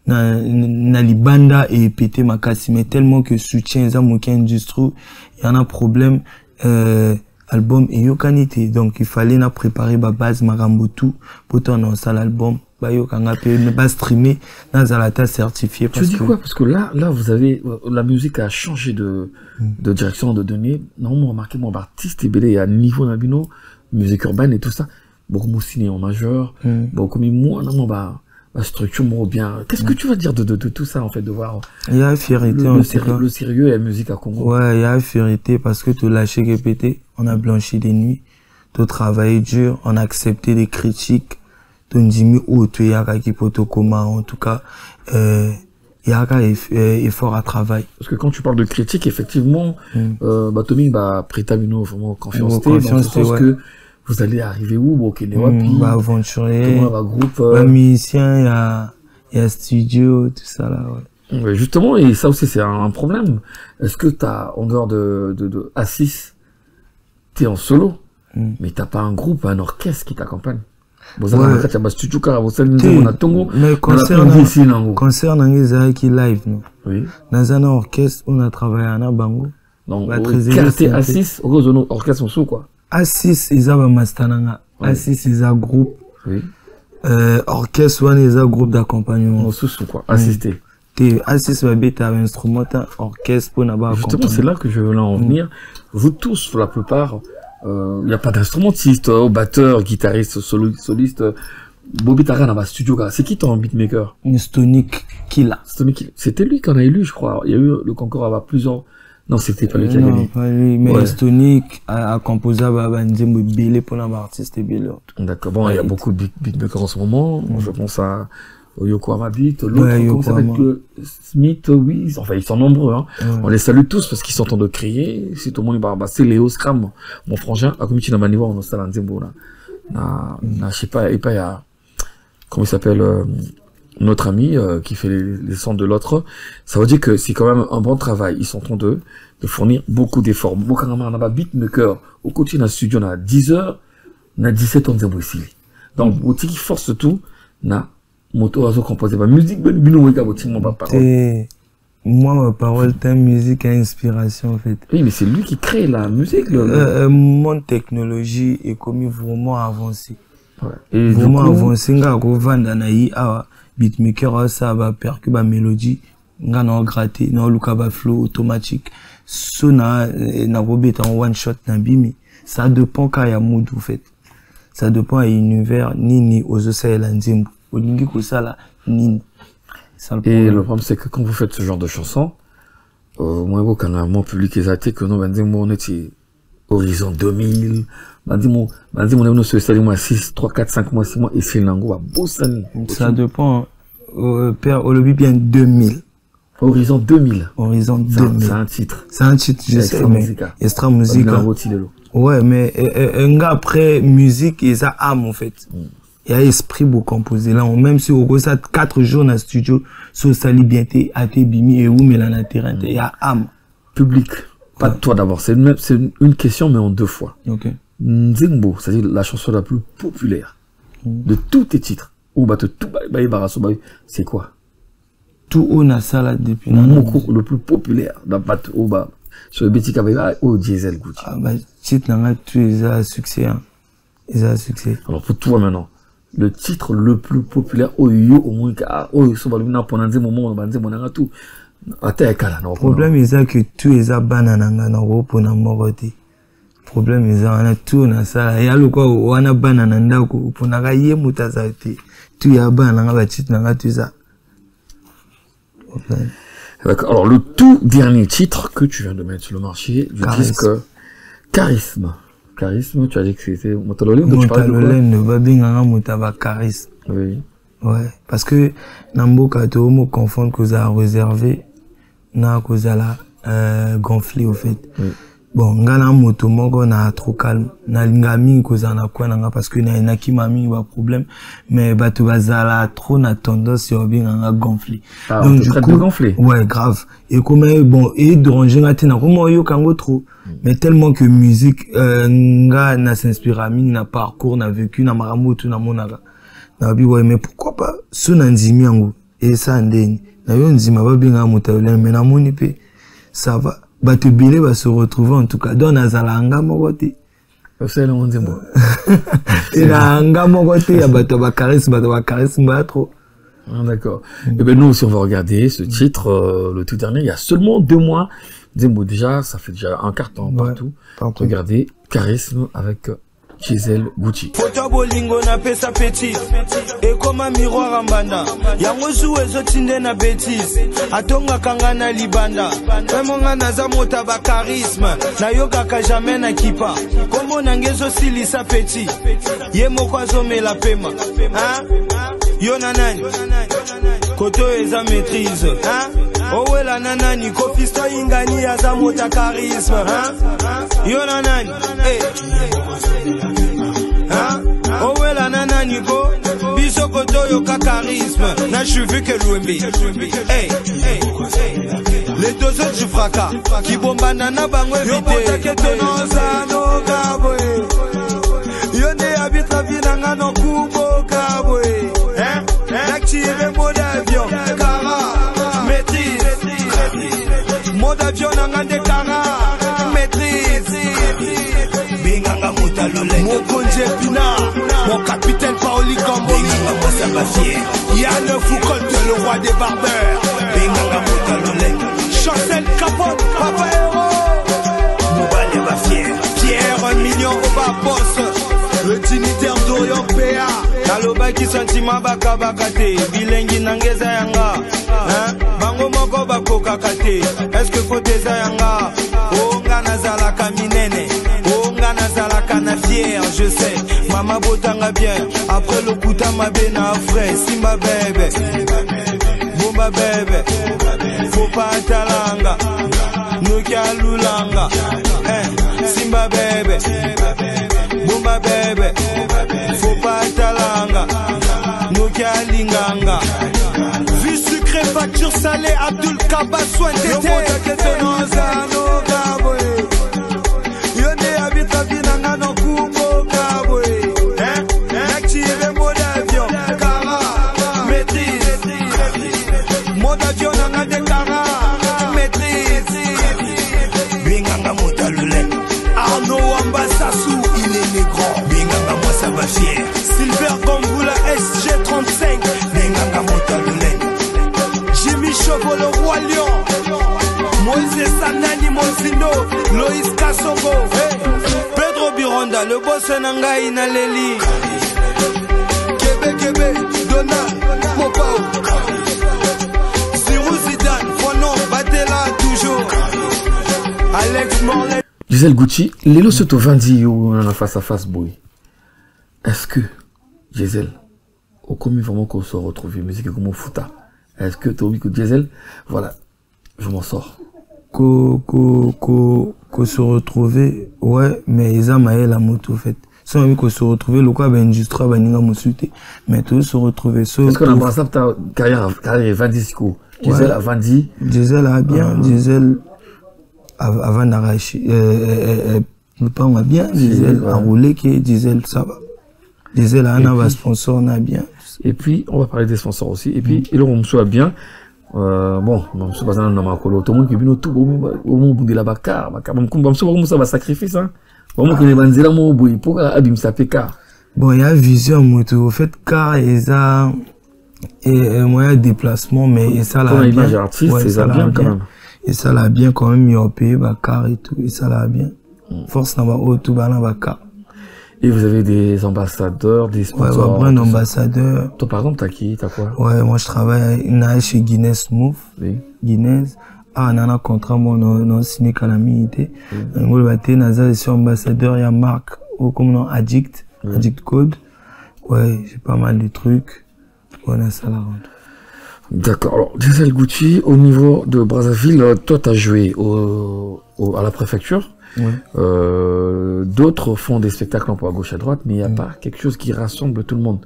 na libanda et pété ma casse, mais tellement que soutien, ça, mon industrie, y en a problème, album et yokanité. Donc, il fallait na préparer ma base, marambo tout, pour t'annoncer l'album, bah, yokanga, ne pas streamer, dans la ta certifié. Tu dis quoi? Parce que là, vous avez, la musique a changé de direction, de données. Non, remarqué, mon artiste est belé à niveau nabino, musique urbaine et tout ça. Beaucoup de ciné en majeur, beaucoup de moi, non, bah, la structure bien. Qu'est-ce que tu vas dire de tout ça, en fait, de voir il y a fierté, le sérieux et la musique à Congo? Ouais, il y a fierté parce que tu lâché répété, on a blanchi des nuits, tu travaillé dur, on a accepté des critiques, tu as dit, ou tu y a qui coma, en tout cas, il y a effort à travailler. Parce que quand tu parles de critiques, effectivement, bah, Tommy, bah, Prétamino, vraiment confiance, dans le sens que vous allez arriver où? Bon, quel est Wapi? Bah, aventurier. Comment va groupe? Bah, musicien, il y a studio, tout ça, là, ouais. Ouais, justement, et ça aussi, c'est un problème. Est-ce que t'as, en dehors de A6, t'es en solo, mais t'as pas un groupe, un orchestre qui t'accompagne? Bon, ça, ouais. T'as studio, car vous savez, on a Tongo. Mais concernant qui live, non? Oui. Dans un orchestre, on a travaillé à Bango. Donc, quartier A6, au orchestre en sous, quoi. A6, ils ont un mastananga. A6, ils ont un groupe. Oui. Orchestre, ils ont un groupe d'accompagnement. En sous, quoi. Assisté. A6, va être un instrument, orchestre, pour n'avoir justement, c'est là que je veux en venir. Vous tous, pour la plupart, il n'y a pas d'instrumentiste, batteur, guitariste, soliste. Bobby Taran a un studio. C'est qui ton beatmaker? Stonic Killa. C'était lui qu'on a élu, je crois. Il y a eu le concours à plusieurs. Non, c'était pas lui qui a gagné. Pas lui, mais ouais. Stonic a composé Nzembo Belé pour l'artiste Belé. D'accord. Bon, il y a beaucoup de beatmakers en ce moment. Je pense à Yokohama Beat, l'autre, comment ça s'appelle, Smith, oui, enfin, ils sont nombreux, hein. On les salue tous parce qu'ils sont en train de crier. Si tout le monde est c'est Léo Scram, mon frangin, à comité dans Maniwa, on est en Zembo, là. Je sais pas, et pas, il y a, comment il s'appelle, notre ami, qui fait les sons de l'autre. Ça veut dire que c'est quand même un bon travail. Ils sont en train de fournir beaucoup d'efforts. Beaucoup on a beatmaker, au côté d'un studio, on a 10 heures, on a 17 ans de Zembo ici. Donc, au qui force tout, na moto azo composé ba musique ben bino weka boti mon parole. Moi ma parole t'es musique et inspiration en fait. Oui mais c'est lui qui crée la musique mon technologie est comme vraiment avancé. Ouais. Et vraiment avancé nga ko vanda na yi awa beatmaker ça va percu ba mélodie nga na gratter na luka ba flow automatique. Sona na robeta en one shot na bimi. Ça dépend quand il y a mood en fait. Ça dépend à l'univers ni aux océans l'anzimbo. Et le problème c'est que quand vous faites ce genre de chansons, moi quand mon public est athée que nous on était horizon 2000, on est sur le mois 6, 3, 4, 5 mois, 6 mois et c'est l'ango à Bossani. Ça dépend père Olobi bien 2000. Horizon 2000. Horizon 2000. C'est un titre. C'est un titre, je sais, mais extra musique. Ouais, mais après musique, il y a âme en fait. Il y a esprit pour composer là. Même si on a 4 jours dans le studio, sur Sali Bienté, Ate Bimi et où mais là, il y a âme. Public. Pas de toi d'abord. C'est une question, mais en 2 fois. Ok. Nzimbo, c'est-à-dire la chanson la plus populaire de tous tes titres. Ou bah, tout, c'est quoi? Tout on a ça là depuis. Le plus populaire dans Bat sur le Betika au Diesel Gucci. Ah bah, titre n'a tout ils a succès, hein. Ils ont succès. Alors pour toi maintenant, le titre le plus populaire au yo au moins so ba lumina pendant des moments on va dire mon tout. Le problème est que tout est à banana na pour na moroti. Problème est on a tout na ça ya le quoi on a banana ndako pour na gaye mutazati. Tout ya banana ba titre na tout ça. Alors le tout dernier titre que tu viens de mettre sur le marché du disque Charisme. Charisme, tu as dit que c'était Motalolène. Motalolène ne va bien mutaba charisme. Oui. Ouais, parce que Nambo Kato me confond que ça a réservé, na que ça l'a gonflé au fait. Oui. Bon, ngana moto moko na trop calme, na lingami que ça na quoi nanga parce que na ki mami ba problème, mais ba tu bazala trop na tendance sur bien nga gonflé. Ah, donc du coup gonflé. Ouais, grave. Et comme bon et déranger ngati na comme yo kango trop. Mais tellement que musique nga na s'inspire à mine na parcours na vécu na maramu tout na monaga. Na bi ouais mais pourquoi pas ce na nzimi yango et ça ndeni. Na yo nzima ba binga Motalolène mais na moni pe ça va. Bah te bilé va se retrouver en tout cas dans Nazalanga mogote. C'est le monde bon. Et la anga mogote ya bato ba charisme ba trop. Ah, d'accord. Et ben nous aussi on va regarder ce titre le tout dernier il y a seulement 2 mois. Zembo déjà ça fait déjà un carton partout. Regardez Charisme avec Gisèle Gucci. Photo bolingo na pesa petit et comme un miroir ambanda yango zuwe zotinde na bêtise atonga kangana libanda pemonga naza mota ba charisme na yoka ka jamais na kipa comme nangezo silisa petit ye moko azomela pema hein yo nanani koto eza maîtrise hein owela nanani kofisto ingani aza mota charisme hein yo nanani Owela nanani go biso koto yo ka charisme na je veux que l'ouembe hey les 2 autres du fracas qui bombana na bango éviter no kaboy yo ne habite vie na no kubo kaboy hein l'activer mode avion cara maîtrise mode avion na de cara maîtrise binganga Motalolène mon conje pina mon capitaine Paoli Gamboni Yann Foucault le roi des barbeurs binganga Motalolène Chancel Capote Papa Héros Moubale va fier Pierre 1 million au bas boss le dignitaire d'Orient PA Naloba qui sentiment baka bakate bilengi nangeza yanga hein bango moko bakoka kate est-ce que faut des yanga o ngana zala kaminene o ngana zala kanafie fier, je sais. Maman botanga bien. Après le coup ma bena frais. Simba bébé. Bomba bébé. Faut pas talanga. Nokia lulanga. Simba bébé. Bomba bébé. Faut pas talanga. Nokia linganga. Vu sucré, facture salée, Abdul Kaba, soin d'été. Yone habita binanga no kumbo kabwe. Active mode avion, kara, maîtrise. Mode avion nanga de kara, maîtrise. Binganga motalule. Arnaud Wambasassou, il est négro. Binganga moi ça va fier. Silver Gambula SG35. Binganga motalule. Jimmy Chobo le roi lion. Moïse Sanani Monsino, Loïs Kassongo, Pedro Bironda, le boss Nanga Inaleli, Kébé, Donald, Mopao, Zirou Zidane, Fonon, Batela, toujours, Alex Morlet. Gisèle Gucci, Lelo Soto Vandi, on a face à face, boy. Est-ce que, Gisèle, au commis vraiment qu'on se retrouve, musique comme au fouta, est-ce que tu as oublié que Gisèle, voilà, je m'en sors. Qu'on se retrouver, ouais, mais ils ont maillé la moto, en fait. Si on veut qu'on se retrouve, le quoi, ben, industrie, ben, n'inga m'insulter. Mais tout se retrouver, ça. Est-ce qu'on embrasse ta carrière Vandi, Gisèle a Vandi? Gisèle a bien, Gisèle, avant d'arracher, nous parlons bien, Gisèle a roulé, Gisèle, ça va. Gisèle a un sponsor, on a bien. Et puis, on va parler des sponsors aussi. Et puis, il on me soit bien. Bon, je suis pas dans ma colo. Tout le monde qui vient tout au monde de la Bakar, ça va sacrifice, hein. Bon, que les bandits là, mon boui, pour abîmer sa PK. Bon, il y a vision, moto. En fait, car ils a moyen de déplacement, mais ça l'a bien. Ouais, ça l'a bien. Et ça l'a bien quand même, il a payé Bakar et tout, et ça l'a bien. Force n'a pas haut, tout bas, Bakar. Et vous avez des ambassadeurs, des sponsors? Ouais, un ambassadeur. Toi, par exemple, t'as qui? T'as quoi? Ouais, moi, je travaille chez Guinness Move. Oui. Guinness. Ah, on a un contrat, moi, on a signé calamité. On va être ambassadeur, il y a Marc, comme nom, Addict, Addict Code. Ouais, j'ai pas mal de trucs. On a ça là. D'accord. Alors, Gisèle Gucci, au niveau de Brazzaville, toi, t'as joué à la préfecture. Ouais. D'autres font des spectacles un peu à gauche à droite, mais il n'y a pas quelque chose qui rassemble tout le monde.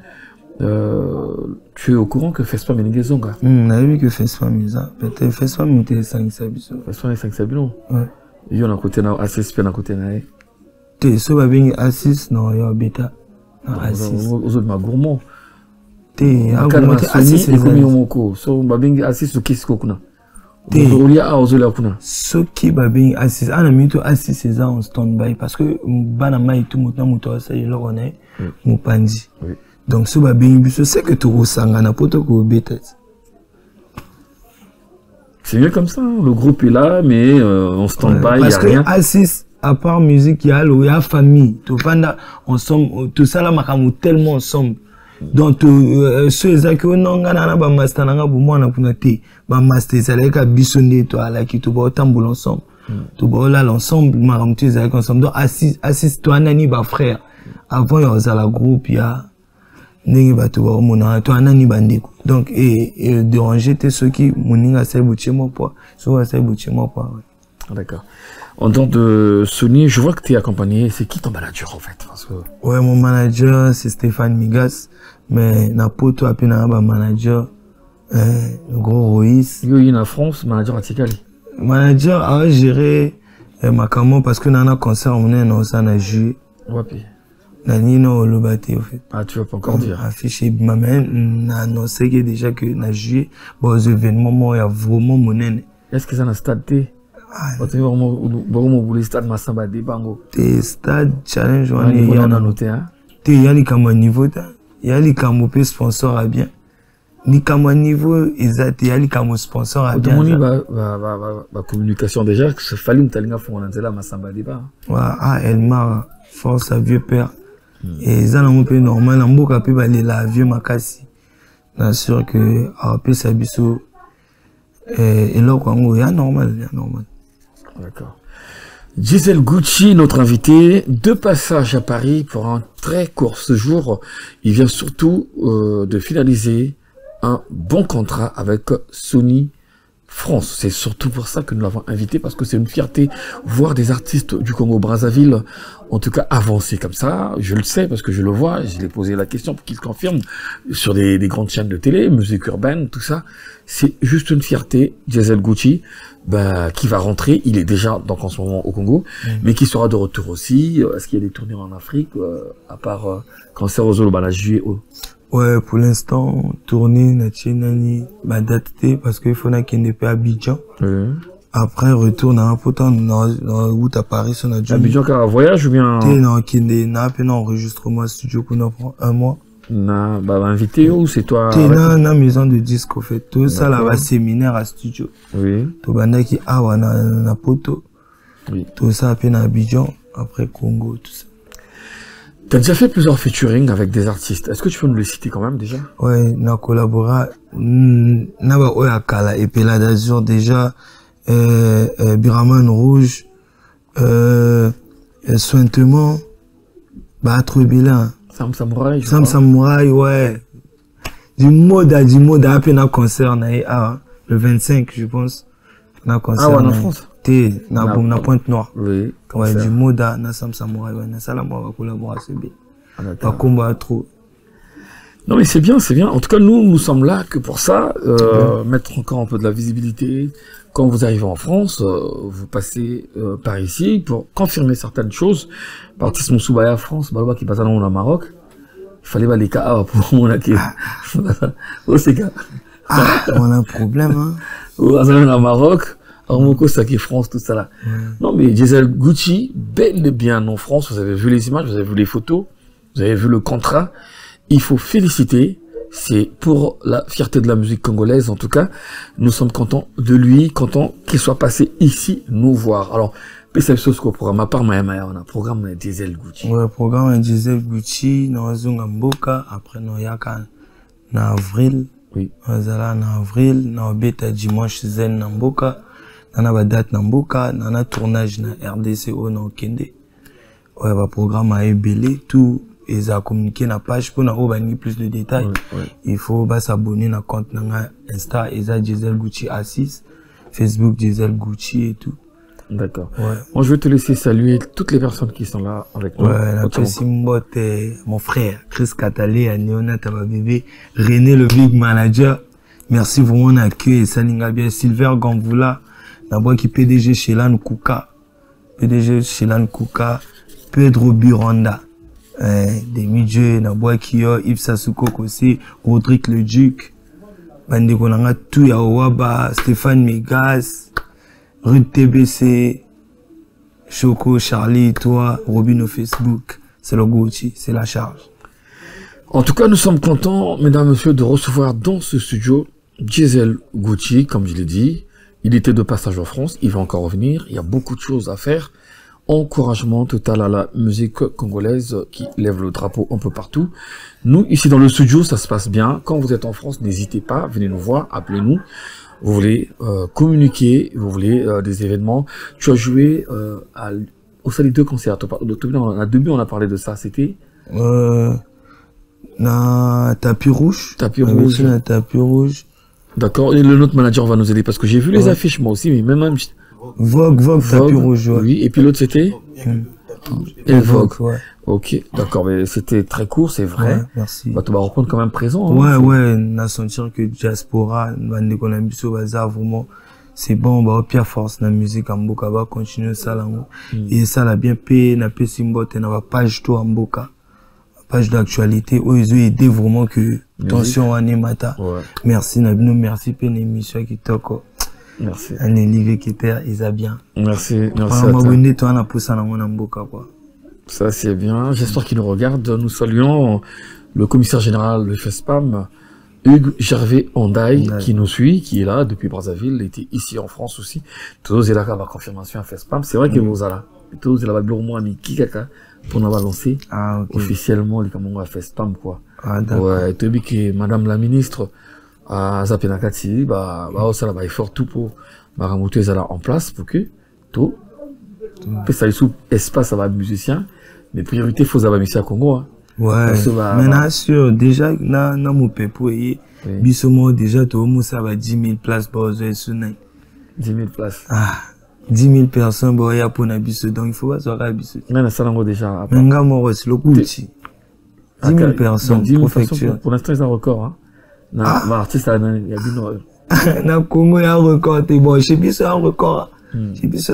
Tu es au courant que Fespa Menegezonga? On a vu que Fespa Misa. Peut-être Fespa Mite 5 Sabino. Fespa 5 Sabino? Ouais. Il y a un côté na Assis, puis un côté na. Tu sais, bien Assis, non, il y a Beta. Assis. Aux autres, ma gourmand. Tu es Assis, et comme il y a mon co. So, bien Assis, ou qu'est-ce qu'on a? Ce qui va bien assis, on a mis tout assis c'est en stand-by parce que banama et tout maintenant moto ça il leur on est mon pandi. Donc ce va bien je sais que tout sanga na poto ko bête. C'est mieux comme ça, le groupe est là mais on stand-by il y a rien. Assis à part musique il y a famille, tout panda ensemble tout ça là makamu tellement ensemble. Donc ceux qui ont ngana ba master nanga bu mwana kuna te ba master ça là ka bisonné to ala ki to ba tamboul ensemble to ba là l'ensemble maramtu ça ensemble donc assis toi nani ba frère avant il y a la groupe il y a ngi ba to ba mona to nani bandeko donc et déranger te ceux qui moninga sai buchemo po so sai buchemo po. D'accord. En dehors de Sony, je vois que tu es accompagné. C'est qui ton manager en fait? Parce que... Ouais, mon manager c'est Stéphane Migas. Mais Napoto a pu un manager, le gros Roïs. Il y a en France, manager à Tikali. Manager a géré ma camo parce que dans un concert on est dans un joué. Ouais. Nanino le bâti au fait. Ah, tu vas pas encore dire. Affiché ma main, n'a annoncé déjà que n'a joué. Bon, aux événements, moi, il y a vraiment mon nez. Est-ce que ça n'a stade T? Tu vois, vraiment, vous les stades Massamba Débango. Tes stades challenge, on est en noté, hein? T'es yanni comme un niveau, il y a les camopés sponsors à bien. Ni comme un niveau, il y a les camos sponsors à bien. La communication déjà, que ce fallait me talinga font on là Massamba Déba. Ah, Elmar, force à vieux père. Et ça, on peut normal, on peut pas aller la vieux makasi. Bien sûr que, après, ça biso, et là, il y a normal, il y a normal. D'accord. Gisèle Gucci, notre invité, de passage à Paris pour un très court séjour. Il vient surtout de finaliser un bon contrat avec Sony France. C'est surtout pour ça que nous l'avons invité, parce que c'est une fierté voir des artistes du Congo-Brazzaville, en tout cas avancer comme ça. Je le sais parce que je le vois, je lui ai posé la question pour qu'il confirme sur des grandes chaînes de télé, musique urbaine, tout ça. C'est juste une fierté. Gisèle Gucci, qui va rentrer, il est déjà donc en ce moment au Congo, mais qui sera de retour aussi. Est-ce qu'il y a des tournées en Afrique, à part Cancer aux Zolo, la juillet? Ouais, pour l'instant, tournée, Nani, ma date parce qu'il faut qu'il n'y ait pas Abidjan. Après, retour dans un potent, dans route à Paris, on a dû. Abidjan, car voyage ou bien? Non, qui n'a pas enregistrement studio qu'on apprend un mois. Invité ou c'est toi? Na maison de disque, au fait. Tout ça, là, va séminaire à studio. Oui. Tout banda qui na poto. Oui. Tout ça, à peine à Abidjan, après Congo, tout ça. T'as déjà fait plusieurs featuring avec des artistes. Est-ce que tu peux nous les citer quand même déjà? Ouais, on a collaboré. Et puis là d'Azur déjà, Biraman Rouge, Sointement, Trop Bilan. Sam Samouraï. Sam Samouraï, ouais. Du mode à peine un concert, le 25, je pense. Un concert. En France? Na Pointe-Noire. Oui. Ouais, du Moda, na Sam Samouraï, ouais, na Salama va collaborer, c'est bien. Pas combat trop. Non, mais c'est bien, c'est bien. En tout cas, nous sommes là que pour ça, mettre encore un peu de la visibilité. Quand vous arrivez en France, vous passez par ici pour confirmer certaines choses. L'artiste Moussoubaya France, Baloba qui passe à au Maroc. Il fallait les cas pour mon acquis. Oh, c'est gars. On a un problème, hein. Au Maroc. Armoko, Saki France, tout ça là. Non, mais Gisèle Gucci, bel et bien en France, vous avez vu les images, vous avez vu les photos, vous avez vu le contrat. Il faut féliciter. C'est pour la fierté de la musique congolaise, en tout cas. Nous sommes contents de lui, contents qu'il soit passé ici nous voir. Alors, PCF Sosko, programme à part, on a un programme Gisèle Gucci. Ouais, programme Gisèle Gucci, dans Mboka, après, dans Yaka, en avril. Oui. En avril, dans Beta dimanche, Zen, en Mboka. On a date dans Mboka, on a tournage dans RDCO, dans Kende. Ouais, le programme a ébélé, tout. Ils ont communiqué dans la page pour avoir plus de détails. Il faut s'abonner à compte Insta, Gisèle Gucci A6, Facebook Gisèle Gucci et tout. D'accord. Ouais. Moi, je vais te laisser saluer toutes les personnes qui sont là avec nous. Ouais, mon frère, Chris Katalé, Néonat, ma bébé, René, le big manager. Merci pour mon accueil. Salinga bien, Silver Gamboula, Nabois qui PDG chez Lan Kouka, Pedro Biranda. Des midjeux, Nabois Kio, Yves Sasuko aussi, Rodrigue le Duc, Bandeko Nanga Touya Owaba, Stéphane Megas, Rude TBC, Choco, Charlie, toi, Robin au Facebook, c'est le Gucci, c'est la charge. En tout cas, nous sommes contents, mesdames, messieurs, de recevoir dans ce studio Gisèle Gucci, comme je l'ai dit. Il était de passage en France, il va encore revenir, il y a beaucoup de choses à faire. Encouragement total à la musique congolaise qui lève le drapeau un peu partout. Nous, ici dans le studio, ça se passe bien. Quand vous êtes en France, n'hésitez pas, venez nous voir, appelez-nous. Vous voulez communiquer, vous voulez des événements. Tu as joué au Sali 2 concert. À début, on a parlé de ça, c'était Tapis Rouge. Tapis Rouge. Tapis Rouge. D'accord, et le notre manager va nous aider parce que j'ai vu les affiches moi aussi, mais même Vogue, Tapis Rouge, ouais. Oui, et puis l'autre c'était Vogue. Ouais. Ok, d'accord, mais c'était très court, c'est vrai. Ouais, merci. Tu vas reprendre quand même présent. Ouais, on a senti que Diaspora, vraiment, c'est bon, au pire force, la musique en Mboka, va continuer ça là. Et ça l'a bien payé, n'a pas Simbot, et n'a pas page tout en Mboka. Page d'actualité, où ils ont aidé vraiment que, attention, Anemata. Merci, Nabino, merci, pour l'émission qui toko. Merci. Un élève qui était, ils a bien. Merci, merci. Ça, c'est bien. J'espère qu'il nous regarde. Nous saluons le commissaire général de FESPAM, Hugues Gervais Ondaï, qui nous suit, qui est là depuis Brazzaville. Il était ici en France aussi. Tous, il a la confirmation à FESPAM. C'est vrai que vous allez. Tous, il a le moins mis Kikaka pour nous lancer officiellement les Camerounais à FESPAM, quoi. Ouais, tu dis que madame la ministre, à Zapenakati, ça va faire tout pour ramonter ça là en place pour que tout Puis ça sous espace à la musicien, mais priorité faut avoir musicien à Congo. Hein. Ouais. Maintenant sûr déjà na mon pepo et bisomo déjà tout le monde ça va 10 000 places pour jouer sur 10 000 places. Ah. 10 000 personnes pour y pour na biso donc il faut pas sortir biso. Mais ça l'engo déjà. Nga mo c'est le coup 10 000 personnes. 10 000 personnes. Pour l'instant c'est un record. Hein. Na artiste il y a bien. Na Congo il y a un record. Bon chez biso un record.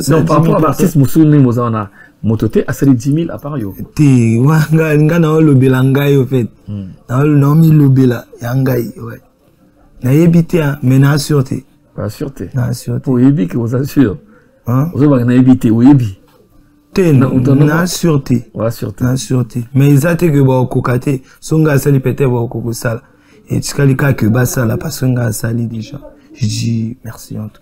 Non, par rapport à l'artiste Moussouni Mozana, Mototé a sali 10 000 à Paris. Ti, nga na lobela ngai au fait. Na mi lobela yangai, ouais. Na yebité, mais na sûreté. Pas sûreté. Na sûreté. Pour yebi que vous assure. Hein? Vous avez na yebité, ou yebi. Na sûreté. Ouais, sûreté. Na sûreté. Mais ils ont que ba kokate, songa sali peut-être ba kokosala. Et tkalika que ba sala parce que nga sali déjà. Je dis merci en tout.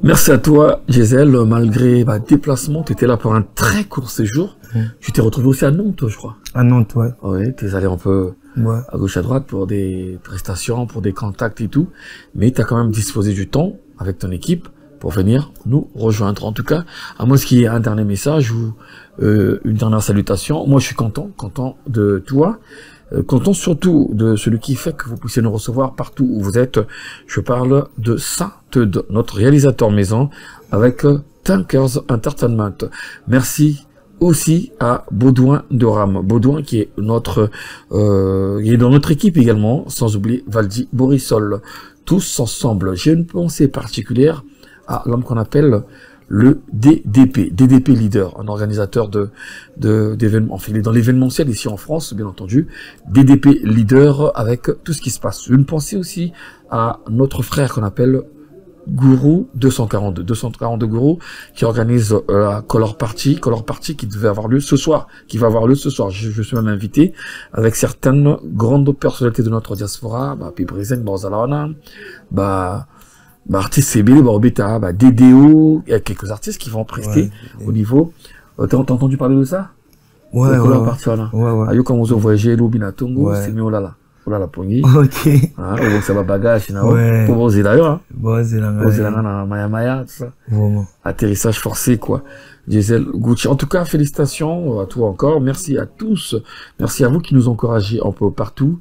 Merci à toi, Gisèle. Malgré ma déplacement, tu étais là pour un très court séjour. Tu t'es retrouvé aussi à Nantes, je crois. À Nantes, ouais. Oui, tu es allé un peu à gauche, à droite pour des prestations, pour des contacts et tout. Mais tu as quand même disposé du temps avec ton équipe pour venir nous rejoindre. En tout cas, à moi, ce qui est un dernier message ou une dernière salutation. Moi, je suis content de toi. Content surtout de celui qui fait que vous puissiez nous recevoir partout où vous êtes. Je parle de Saint-Eudes, notre réalisateur maison, avec Tankers Entertainment. Merci aussi à Baudouin de Ram. Baudouin qui est notre, il est dans notre équipe également, sans oublier Valdi Borisol. Tous ensemble. J'ai une pensée particulière à l'homme qu'on appelle le DDP Leader, un organisateur d'événements, enfin il est dans l'événementiel ici en France, bien entendu, DDP Leader avec tout ce qui se passe. Une pensée aussi à notre frère qu'on appelle Gourou 242 Gourou, qui organise la Color Party qui devait avoir lieu ce soir, qui va avoir lieu ce soir. Je suis même invité avec certaines grandes personnalités de notre diaspora, Pibrizen, Barzalana, artistes CB, Barbeta, DDO, il y a quelques artistes qui vont prester au niveau. T'as entendu parler de ça? Ouais. Ayo comme vous voyagez, Lubina Tongo, c'est mieux, oh là la pongi. Ok. Ah, ça va bagage, pour vous d'ailleurs, Maya, tout ça. Vraiment. Atterrissage forcé, quoi. Gisèle Gucci. En tout cas, félicitations à toi encore. Merci à tous. Merci à vous qui nous encouragez un peu partout.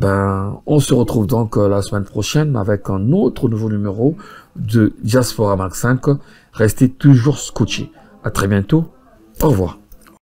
On se retrouve donc la semaine prochaine avec un autre nouveau numéro de Diaspora Max 5. Restez toujours scotchés. À très bientôt. Au revoir.